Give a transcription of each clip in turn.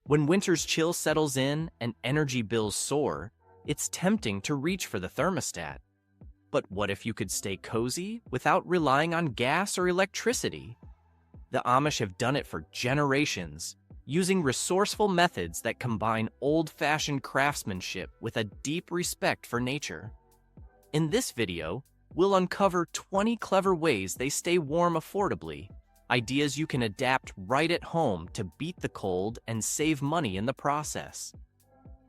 When winter's chill settles in and energy bills soar, it's tempting to reach for the thermostat. But what if you could stay cozy without relying on gas or electricity? The Amish have done it for generations, using resourceful methods that combine old-fashioned craftsmanship with a deep respect for nature. In this video, we'll uncover 20 clever ways they stay warm affordably, ideas you can adapt right at home to beat the cold and save money in the process.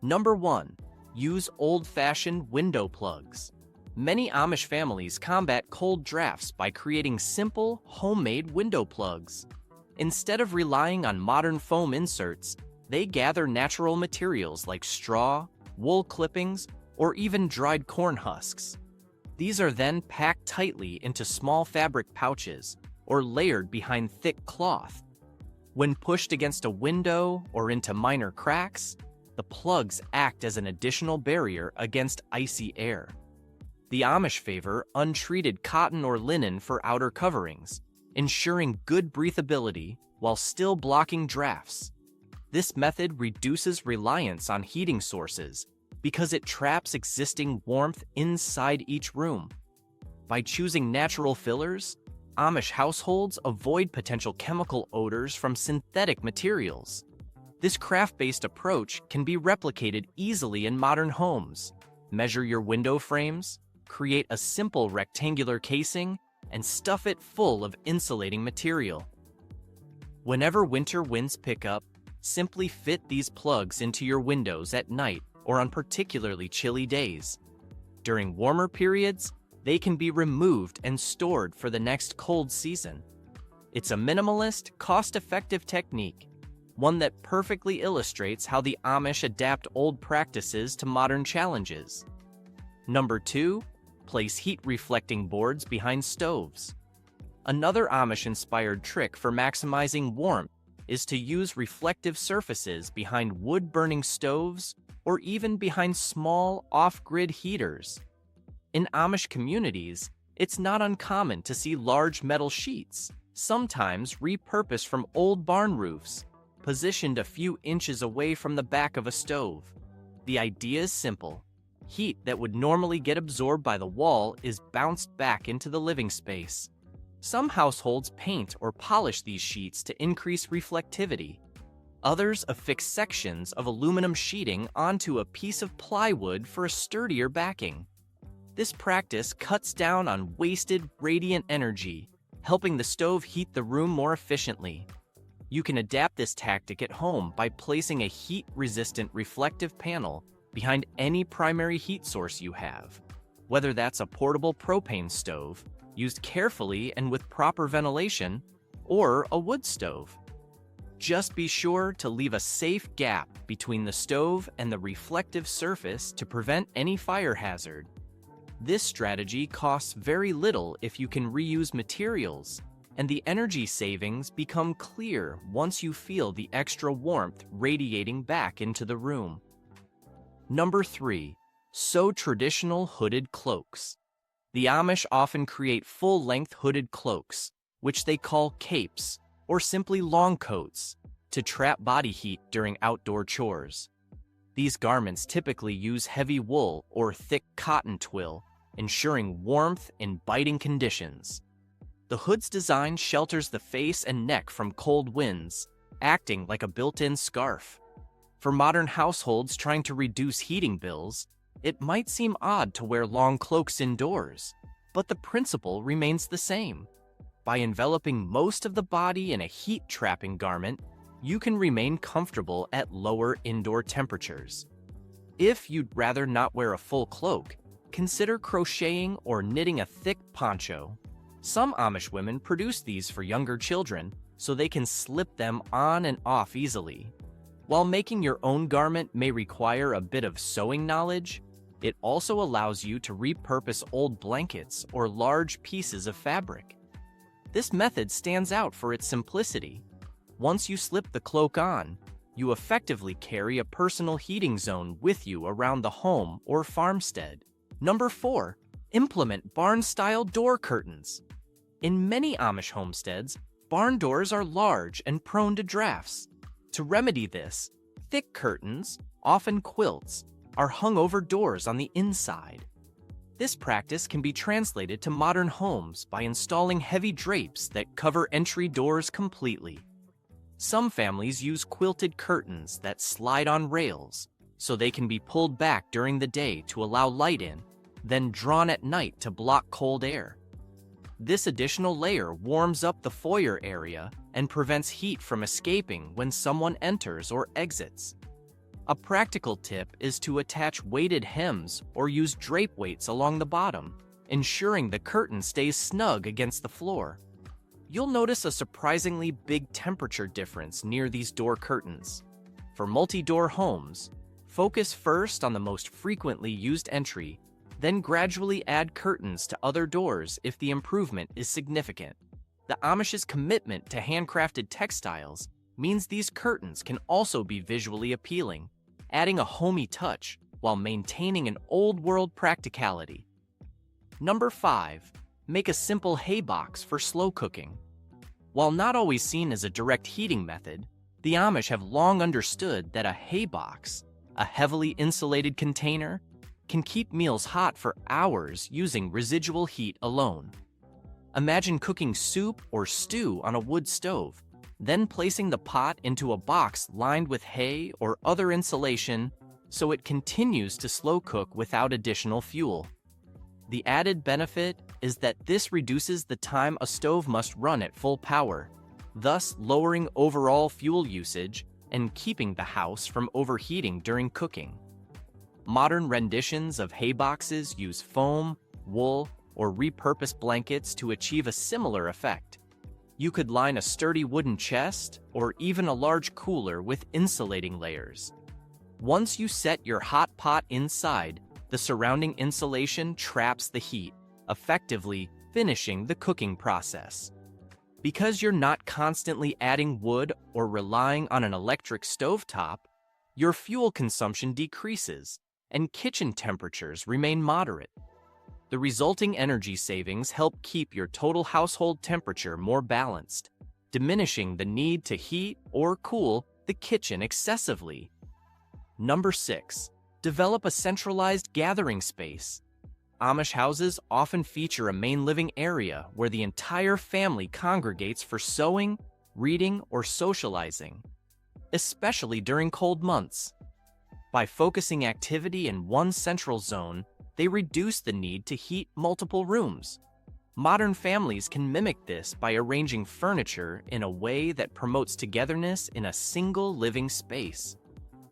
Number 1. Use old-fashioned window plugs. Many Amish families combat cold drafts by creating simple, homemade window plugs. Instead of relying on modern foam inserts, they gather natural materials like straw, wool clippings, or even dried corn husks. These are then packed tightly into small fabric pouches or layered behind thick cloth. When pushed against a window or into minor cracks, the plugs act as an additional barrier against icy air. The Amish favor untreated cotton or linen for outer coverings, ensuring good breathability while still blocking drafts. This method reduces reliance on heating sources because it traps existing warmth inside each room. By choosing natural fillers, Amish households avoid potential chemical odors from synthetic materials. This craft-based approach can be replicated easily in modern homes. Measure your window frames, create a simple rectangular casing, and stuff it full of insulating material. Whenever winter winds pick up, simply fit these plugs into your windows at night or on particularly chilly days. During warmer periods, they can be removed and stored for the next cold season. It's a minimalist, cost-effective technique, one that perfectly illustrates how the Amish adapt old practices to modern challenges. Number 2. Place heat-reflecting boards behind stoves. Another Amish-inspired trick for maximizing warmth is to use reflective surfaces behind wood-burning stoves or even behind small, off-grid heaters. In Amish communities, it's not uncommon to see large metal sheets, sometimes repurposed from old barn roofs, positioned a few inches away from the back of a stove. The idea is simple. Heat that would normally get absorbed by the wall is bounced back into the living space. Some households paint or polish these sheets to increase reflectivity. Others affix sections of aluminum sheeting onto a piece of plywood for a sturdier backing. This practice cuts down on wasted, radiant energy, helping the stove heat the room more efficiently. You can adapt this tactic at home by placing a heat-resistant reflective panel behind any primary heat source you have, whether that's a portable propane stove, used carefully and with proper ventilation, or a wood stove. Just be sure to leave a safe gap between the stove and the reflective surface to prevent any fire hazard. This strategy costs very little if you can reuse materials, and the energy savings become clear once you feel the extra warmth radiating back into the room. Number 3. Sew traditional hooded cloaks. The Amish often create full-length hooded cloaks, which they call capes, or simply long coats, to trap body heat during outdoor chores. These garments typically use heavy wool or thick cotton twill, ensuring warmth in biting conditions. The hood's design shelters the face and neck from cold winds, acting like a built-in scarf. For modern households trying to reduce heating bills, it might seem odd to wear long cloaks indoors, but the principle remains the same. By enveloping most of the body in a heat-trapping garment, you can remain comfortable at lower indoor temperatures. If you'd rather not wear a full cloak, consider crocheting or knitting a thick poncho. Some Amish women produce these for younger children so they can slip them on and off easily. While making your own garment may require a bit of sewing knowledge, it also allows you to repurpose old blankets or large pieces of fabric. This method stands out for its simplicity. Once you slip the cloak on, you effectively carry a personal heating zone with you around the home or farmstead. Number 4. Implement barn-style door curtains. In many Amish homesteads, barn doors are large and prone to drafts. To remedy this, Thick curtains, often quilts, are hung over doors on the inside. This practice can be translated to modern homes by installing heavy drapes that cover entry doors completely. Some families use quilted curtains that slide on rails, so they can be pulled back during the day to allow light in, then drawn at night to block cold air. This additional layer warms up the foyer area and prevents heat from escaping when someone enters or exits. A practical tip is to attach weighted hems or use drape weights along the bottom, ensuring the curtain stays snug against the floor. You'll notice a surprisingly big temperature difference near these door curtains. For multi-door homes, focus first on the most frequently used entry, then gradually add curtains to other doors if the improvement is significant. The Amish's commitment to handcrafted textiles means these curtains can also be visually appealing, adding a homey touch while maintaining an old-world practicality. Number 5. Make a simple hay box for slow cooking. While not always seen as a direct heating method, the Amish have long understood that a hay box, a heavily insulated container, can keep meals hot for hours using residual heat alone. Imagine cooking soup or stew on a wood stove, then placing the pot into a box lined with hay or other insulation so it continues to slow cook without additional fuel. The added benefit is that this reduces the time a stove must run at full power, thus lowering overall fuel usage and keeping the house from overheating during cooking. Modern renditions of hay boxes use foam, wool, or repurposed blankets to achieve a similar effect. You could line a sturdy wooden chest or even a large cooler with insulating layers. Once you set your hot pot inside, the surrounding insulation traps the heat, effectively finishing the cooking process. Because you're not constantly adding wood or relying on an electric stovetop, your fuel consumption decreases and kitchen temperatures remain moderate. The resulting energy savings help keep your total household temperature more balanced, diminishing the need to heat or cool the kitchen excessively. Number 6. Develop a centralized gathering space. Amish houses often feature a main living area where the entire family congregates for sewing, reading, or socializing, especially during cold months. By focusing activity in one central zone, they reduce the need to heat multiple rooms. Modern families can mimic this by arranging furniture in a way that promotes togetherness in a single living space.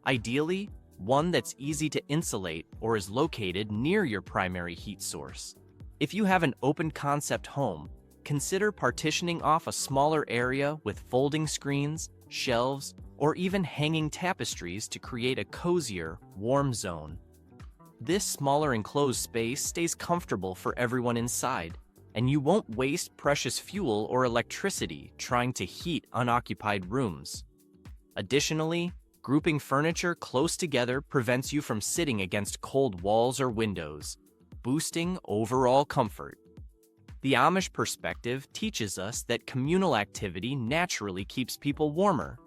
Ideally, one that's easy to insulate or is located near your primary heat source. If you have an open-concept home, consider partitioning off a smaller area with folding screens, shelves, or even hanging tapestries to create a cozier, warm zone. This smaller enclosed space stays comfortable for everyone inside, and you won't waste precious fuel or electricity trying to heat unoccupied rooms. Additionally, grouping furniture close together prevents you from sitting against cold walls or windows, boosting overall comfort. The Amish perspective teaches us that communal activity naturally keeps people warmer.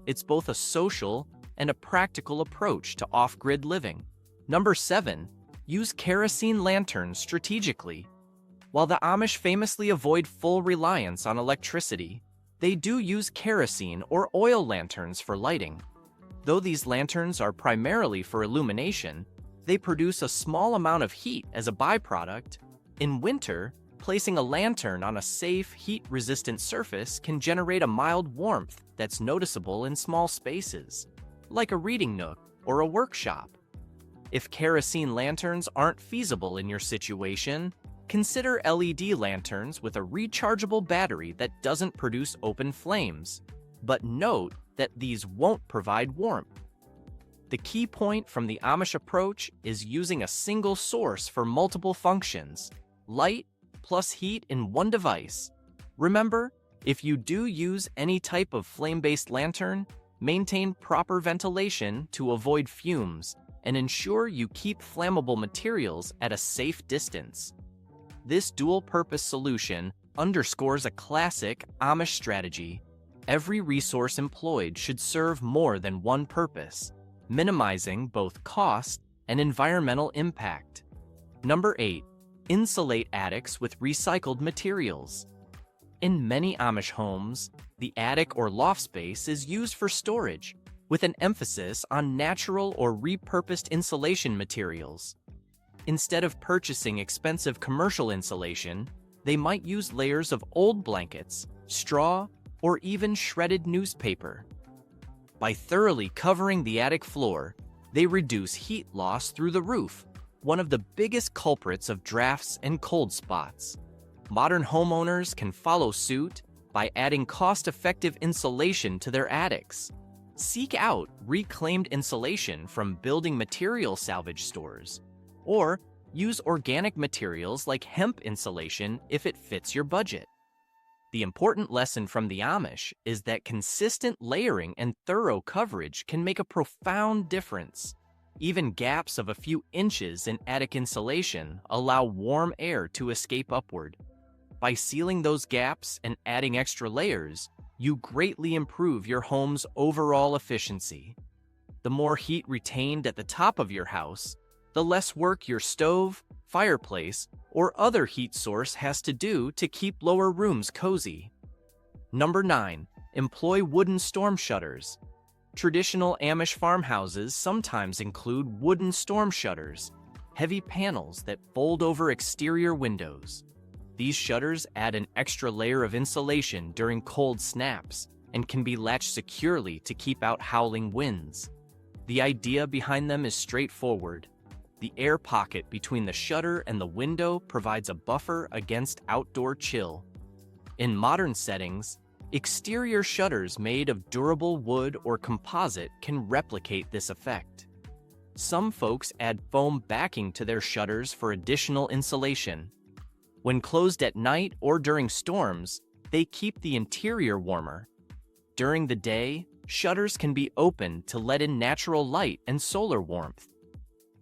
It's both a social and a practical approach to off-grid living. Number 7. Use kerosene lanterns strategically. While the Amish famously avoid full reliance on electricity, they do use kerosene or oil lanterns for lighting. Though these lanterns are primarily for illumination, they produce a small amount of heat as a byproduct. In winter, placing a lantern on a safe, heat-resistant surface can generate a mild warmth that's noticeable in small spaces, like a reading nook or a workshop. If kerosene lanterns aren't feasible in your situation, consider LED lanterns with a rechargeable battery that doesn't produce open flames. But note that these won't provide warmth. The key point from the Amish approach is using a single source for multiple functions, light plus heat in one device. Remember, if you do use any type of flame-based lantern, maintain proper ventilation to avoid fumes and ensure you keep flammable materials at a safe distance. This dual-purpose solution underscores a classic Amish strategy. Every resource employed should serve more than one purpose, minimizing both cost and environmental impact. Number 8. Insulate attics with recycled materials. In many Amish homes, the attic or loft space is used for storage, with an emphasis on natural or repurposed insulation materials. Instead of purchasing expensive commercial insulation, they might use layers of old blankets, straw, or even shredded newspaper. By thoroughly covering the attic floor, they reduce heat loss through the roof, one of the biggest culprits of drafts and cold spots. Modern homeowners can follow suit by adding cost-effective insulation to their attics. Seek out reclaimed insulation from building material salvage stores, or use organic materials like hemp insulation if it fits your budget. The important lesson from the Amish is that consistent layering and thorough coverage can make a profound difference. Even gaps of a few inches in attic insulation allow warm air to escape upward. By sealing those gaps and adding extra layers, you greatly improve your home's overall efficiency. The more heat retained at the top of your house, the less work your stove, fireplace, or other heat source has to do to keep lower rooms cozy. Number 9. Employ wooden storm shutters. Traditional Amish farmhouses sometimes include wooden storm shutters, heavy panels that fold over exterior windows. These shutters add an extra layer of insulation during cold snaps and can be latched securely to keep out howling winds. The idea behind them is straightforward. The air pocket between the shutter and the window provides a buffer against outdoor chill. In modern settings, exterior shutters made of durable wood or composite can replicate this effect. Some folks add foam backing to their shutters for additional insulation. When closed at night or during storms, they keep the interior warmer. During the day, shutters can be opened to let in natural light and solar warmth.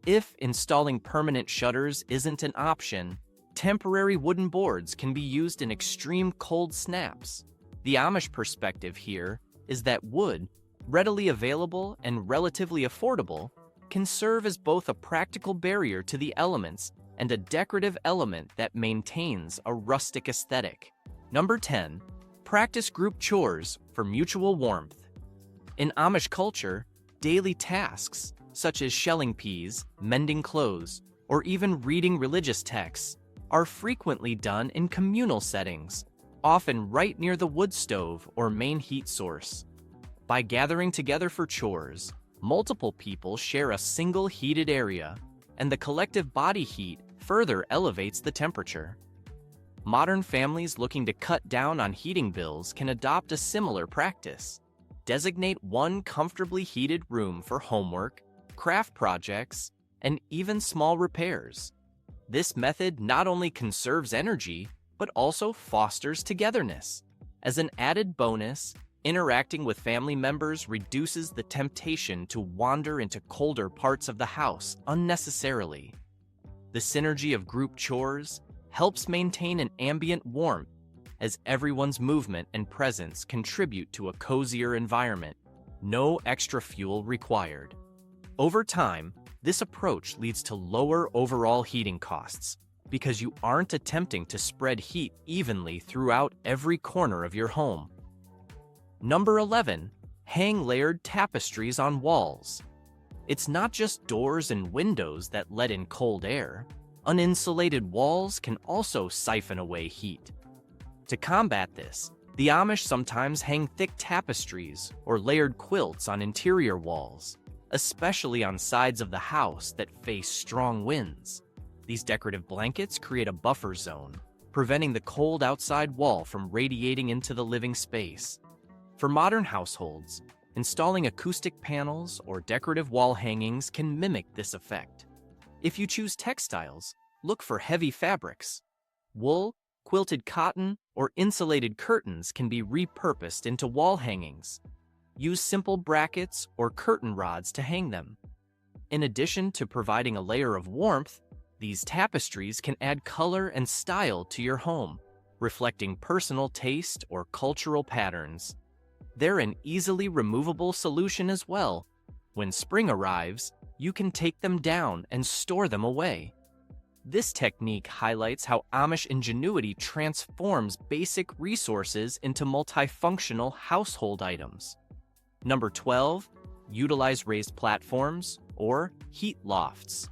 If installing permanent shutters isn't an option, temporary wooden boards can be used in extreme cold snaps. The Amish perspective here is that wood, readily available and relatively affordable, can serve as both a practical barrier to the elements and a decorative element that maintains a rustic aesthetic. Number 10. Practice group chores for mutual warmth. In Amish culture, daily tasks, such as shelling peas, mending clothes, or even reading religious texts, are frequently done in communal settings, often right near the wood stove or main heat source. By gathering together for chores, multiple people share a single heated area, and the collective body heat further elevates the temperature. Modern families looking to cut down on heating bills can adopt a similar practice. Designate one comfortably heated room for homework, craft projects, and even small repairs. This method not only conserves energy, but also fosters togetherness. As an added bonus, interacting with family members reduces the temptation to wander into colder parts of the house unnecessarily. The synergy of group chores helps maintain an ambient warmth as everyone's movement and presence contribute to a cozier environment. No extra fuel required. Over time, this approach leads to lower overall heating costs because you aren't attempting to spread heat evenly throughout every corner of your home. Number 11. Hang layered tapestries on walls. It's not just doors and windows that let in cold air. Uninsulated walls can also siphon away heat. To combat this, the Amish sometimes hang thick tapestries or layered quilts on interior walls, especially on sides of the house that face strong winds. These decorative blankets create a buffer zone, preventing the cold outside wall from radiating into the living space. For modern households, installing acoustic panels or decorative wall hangings can mimic this effect. If you choose textiles, look for heavy fabrics. Wool, quilted cotton, or insulated curtains can be repurposed into wall hangings. Use simple brackets or curtain rods to hang them. In addition to providing a layer of warmth, these tapestries can add color and style to your home, reflecting personal taste or cultural patterns. They're an easily removable solution as well. When spring arrives, you can take them down and store them away. This technique highlights how Amish ingenuity transforms basic resources into multifunctional household items. Number 12, utilize raised platforms or heat lofts.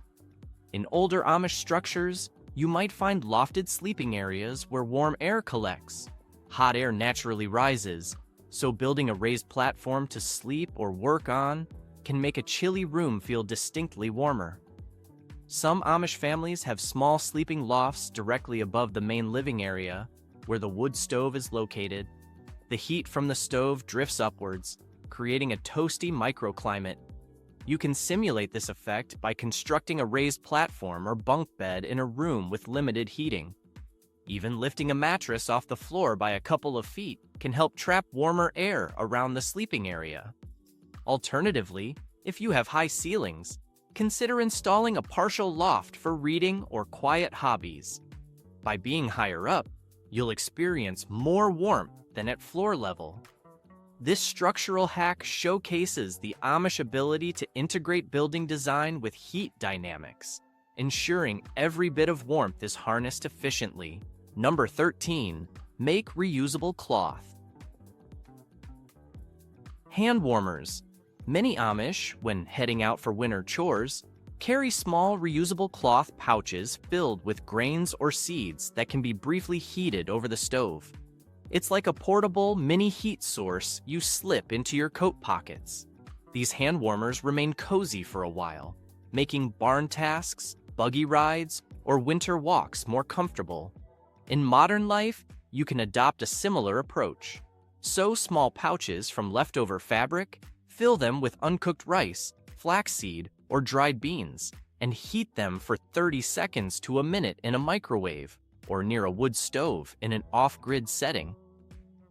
In older Amish structures, you might find lofted sleeping areas where warm air collects. Hot air naturally rises, so building a raised platform to sleep or work on can make a chilly room feel distinctly warmer. Some Amish families have small sleeping lofts directly above the main living area, where the wood stove is located. The heat from the stove drifts upwards, creating a toasty microclimate. You can simulate this effect by constructing a raised platform or bunk bed in a room with limited heating. Even lifting a mattress off the floor by a couple of feet can help trap warmer air around the sleeping area. Alternatively, if you have high ceilings, consider installing a partial loft for reading or quiet hobbies. By being higher up, you'll experience more warmth than at floor level. This structural hack showcases the Amish ability to integrate building design with heat dynamics, ensuring every bit of warmth is harnessed efficiently. Number 13, make reusable cloth. Hand warmers. Many Amish, when heading out for winter chores, carry small reusable cloth pouches filled with grains or seeds that can be briefly heated over the stove. It's like a portable mini heat source you slip into your coat pockets. These hand warmers remain cozy for a while, making barn tasks, buggy rides, or winter walks more comfortable. In modern life, you can adopt a similar approach. Sew small pouches from leftover fabric, fill them with uncooked rice, flaxseed, or dried beans, and heat them for 30 seconds to a minute in a microwave or near a wood stove in an off-grid setting.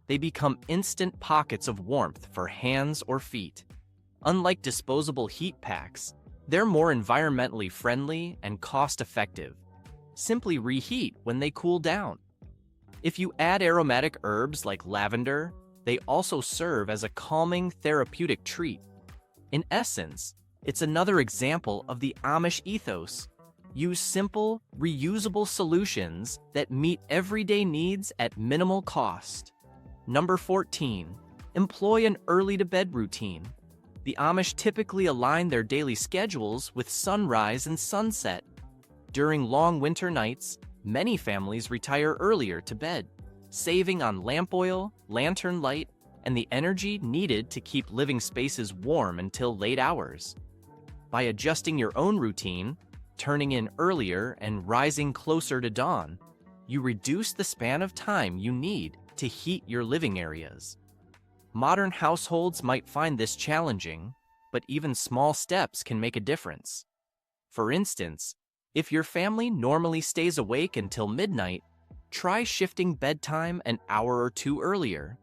They become instant pockets of warmth for hands or feet. Unlike disposable heat packs, they're more environmentally friendly and cost-effective. Simply reheat when they cool down. If you add aromatic herbs like lavender, they also serve as a calming therapeutic treat. In essence, it's another example of the Amish ethos. Use simple, reusable solutions that meet everyday needs at minimal cost. Number 14, employ an early-to-bed routine. The Amish typically align their daily schedules with sunrise and sunset. During long winter nights, many families retire earlier to bed, saving on lamp oil, lantern light, and the energy needed to keep living spaces warm until late hours. By adjusting your own routine, turning in earlier and rising closer to dawn, you reduce the span of time you need to heat your living areas. Modern households might find this challenging, but even small steps can make a difference. For instance, if your family normally stays awake until midnight, try shifting bedtime an hour or two earlier.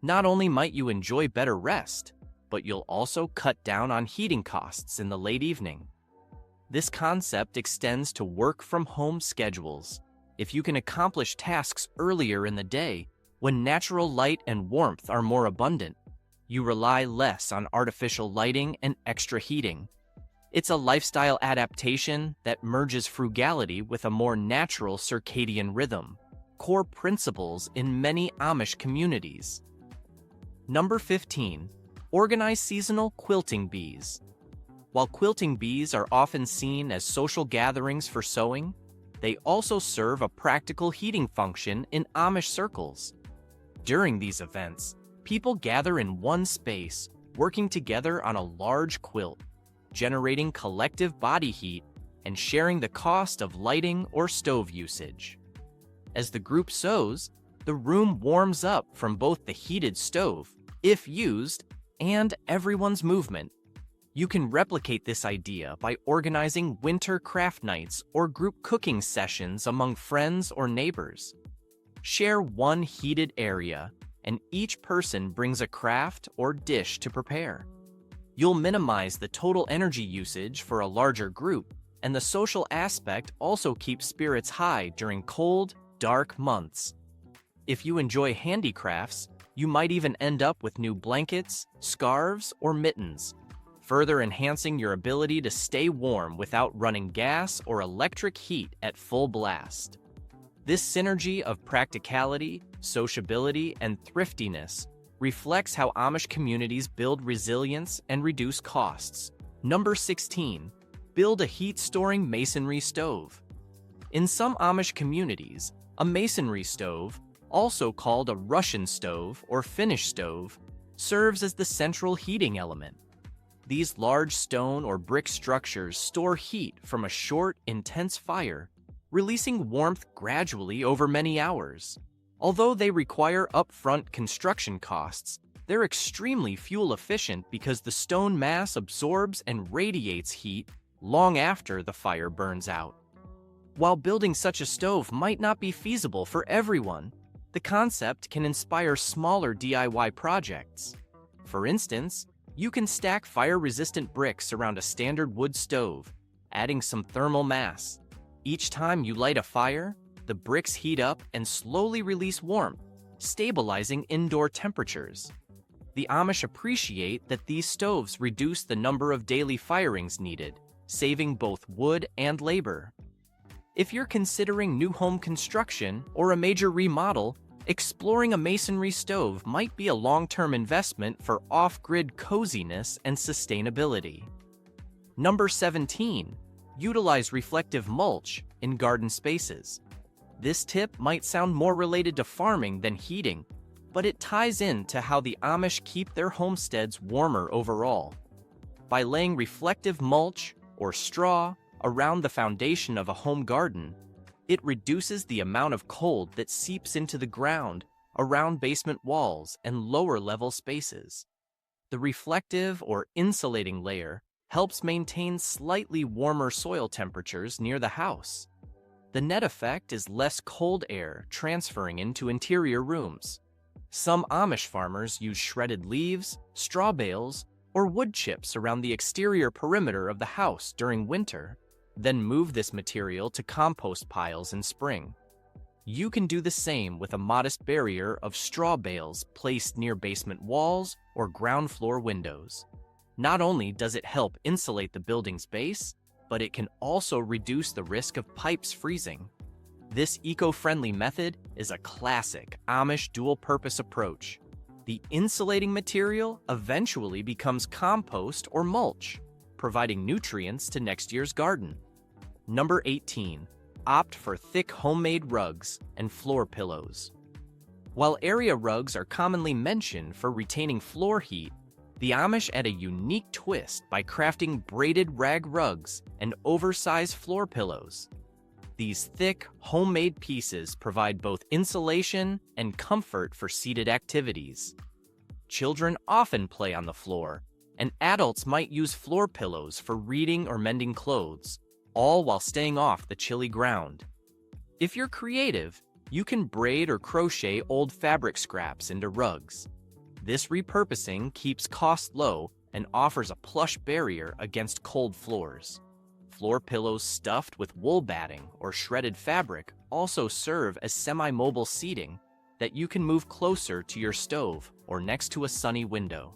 Not only might you enjoy better rest, but you'll also cut down on heating costs in the late evening. This concept extends to work-from-home schedules. If you can accomplish tasks earlier in the day, when natural light and warmth are more abundant, you rely less on artificial lighting and extra heating. It's a lifestyle adaptation that merges frugality with a more natural circadian rhythm, core principles in many Amish communities. Number 15, organize seasonal quilting bees. While quilting bees are often seen as social gatherings for sewing, they also serve a practical heating function in Amish circles. During these events, people gather in one space, working together on a large quilt, generating collective body heat and sharing the cost of lighting or stove usage. As the group sews, the room warms up from both the heated stove, if used, and everyone's movement. You can replicate this idea by organizing winter craft nights or group cooking sessions among friends or neighbors. Share one heated area, and each person brings a craft or dish to prepare. You'll minimize the total energy usage for a larger group, and the social aspect also keeps spirits high during cold, dark months. If you enjoy handicrafts, you might even end up with new blankets, scarves, or mittens. further enhancing your ability to stay warm without running gas or electric heat at full blast. This synergy of practicality, sociability, and thriftiness reflects how Amish communities build resilience and reduce costs. Number 16. Build a heat-storing masonry stove. In some Amish communities, a masonry stove, also called a Russian stove or Finnish stove, serves as the central heating element. These large stone or brick structures store heat from a short, intense fire, releasing warmth gradually over many hours. Although they require upfront construction costs, they're extremely fuel efficient because the stone mass absorbs and radiates heat long after the fire burns out. While building such a stove might not be feasible for everyone, the concept can inspire smaller DIY projects. For instance, you can stack fire-resistant bricks around a standard wood stove, adding some thermal mass. Each time you light a fire, the bricks heat up and slowly release warmth, stabilizing indoor temperatures. The Amish appreciate that these stoves reduce the number of daily firings needed, saving both wood and labor. If you're considering new home construction or a major remodel, exploring a masonry stove might be a long-term investment for off-grid coziness and sustainability. Number 17. Utilize reflective mulch in garden spaces. This tip might sound more related to farming than heating, but it ties into how the Amish keep their homesteads warmer overall. By laying reflective mulch or straw around the foundation of a home garden, it reduces the amount of cold that seeps into the ground around basement walls and lower-level spaces. The reflective or insulating layer helps maintain slightly warmer soil temperatures near the house. The net effect is less cold air transferring into interior rooms. Some Amish farmers use shredded leaves, straw bales, or wood chips around the exterior perimeter of the house during winter, then move this material to compost piles in spring. You can do the same with a modest barrier of straw bales placed near basement walls or ground floor windows. Not only does it help insulate the building's base, but it can also reduce the risk of pipes freezing. This eco-friendly method is a classic Amish dual-purpose approach. The insulating material eventually becomes compost or mulch, providing nutrients to next year's garden. Number 18. Opt for thick homemade rugs and floor pillows. While area rugs are commonly mentioned for retaining floor heat, the Amish add a unique twist by crafting braided rag rugs and oversized floor pillows. These thick, homemade pieces provide both insulation and comfort for seated activities. Children often play on the floor, and adults might use floor pillows for reading or mending clothes, all while staying off the chilly ground. If you're creative, you can braid or crochet old fabric scraps into rugs. This repurposing keeps costs low and offers a plush barrier against cold floors. Floor pillows stuffed with wool batting or shredded fabric also serve as semi-mobile seating that you can move closer to your stove or next to a sunny window.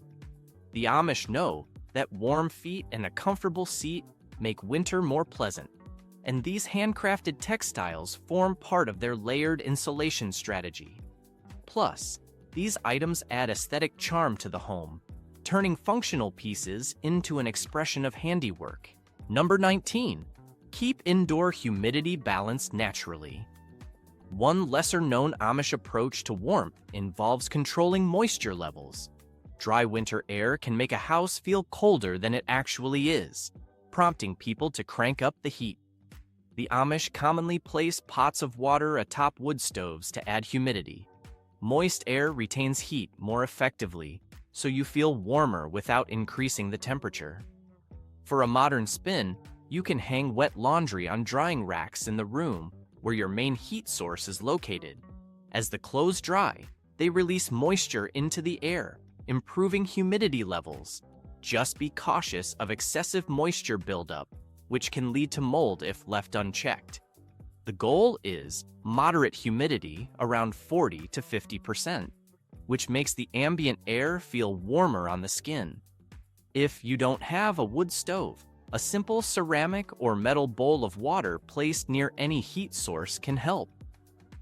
The Amish know that warm feet and a comfortable seat make winter more pleasant, and these handcrafted textiles form part of their layered insulation strategy. Plus, these items add aesthetic charm to the home, turning functional pieces into an expression of handiwork. Number 19. Keep indoor humidity balanced naturally. One lesser-known Amish approach to warmth involves controlling moisture levels. Dry winter air can make a house feel colder than it actually is, prompting people to crank up the heat. The Amish commonly place pots of water atop wood stoves to add humidity. Moist air retains heat more effectively, so you feel warmer without increasing the temperature. For a modern spin, you can hang wet laundry on drying racks in the room where your main heat source is located. As the clothes dry, they release moisture into the air, improving humidity levels. Just be cautious of excessive moisture buildup, which can lead to mold if left unchecked. The goal is moderate humidity around 40 to 50%, which makes the ambient air feel warmer on the skin. If you don't have a wood stove, a simple ceramic or metal bowl of water placed near any heat source can help.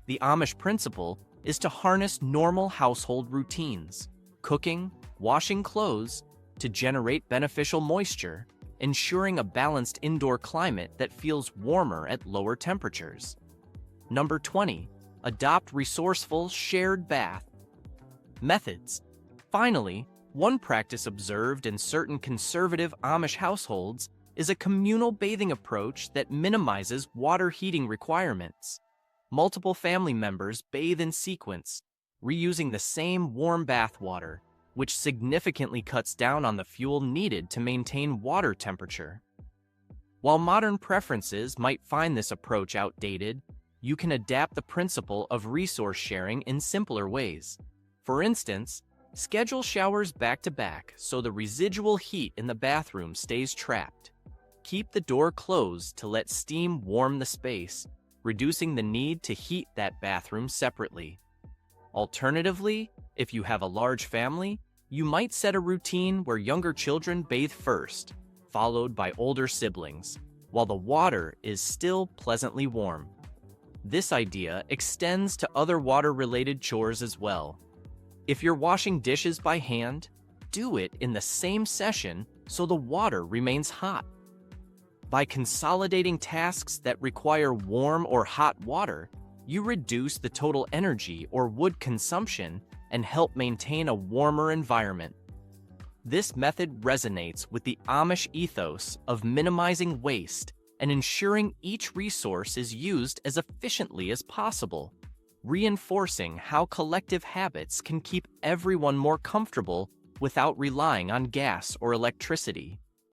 The Amish principle is to harness normal household routines, cooking, washing clothes, to generate beneficial moisture, ensuring a balanced indoor climate that feels warmer at lower temperatures. Number 20. Adopt resourceful shared bath methods. Finally, one practice observed in certain conservative Amish households is a communal bathing approach that minimizes water heating requirements. Multiple family members bathe in sequence, reusing the same warm bath water, which significantly cuts down on the fuel needed to maintain water temperature. While modern preferences might find this approach outdated, you can adapt the principle of resource sharing in simpler ways. For instance, schedule showers back-to-back so the residual heat in the bathroom stays trapped. Keep the door closed to let steam warm the space, reducing the need to heat that bathroom separately. Alternatively, if you have a large family, you might set a routine where younger children bathe first, followed by older siblings, while the water is still pleasantly warm. This idea extends to other water-related chores as well. If you're washing dishes by hand, do it in the same session so the water remains hot. By consolidating tasks that require warm or hot water, you reduce the total energy or wood consumption and help maintain a warmer environment. This method resonates with the Amish ethos of minimizing waste and ensuring each resource is used as efficiently as possible, reinforcing how collective habits can keep everyone more comfortable without relying on gas or electricity.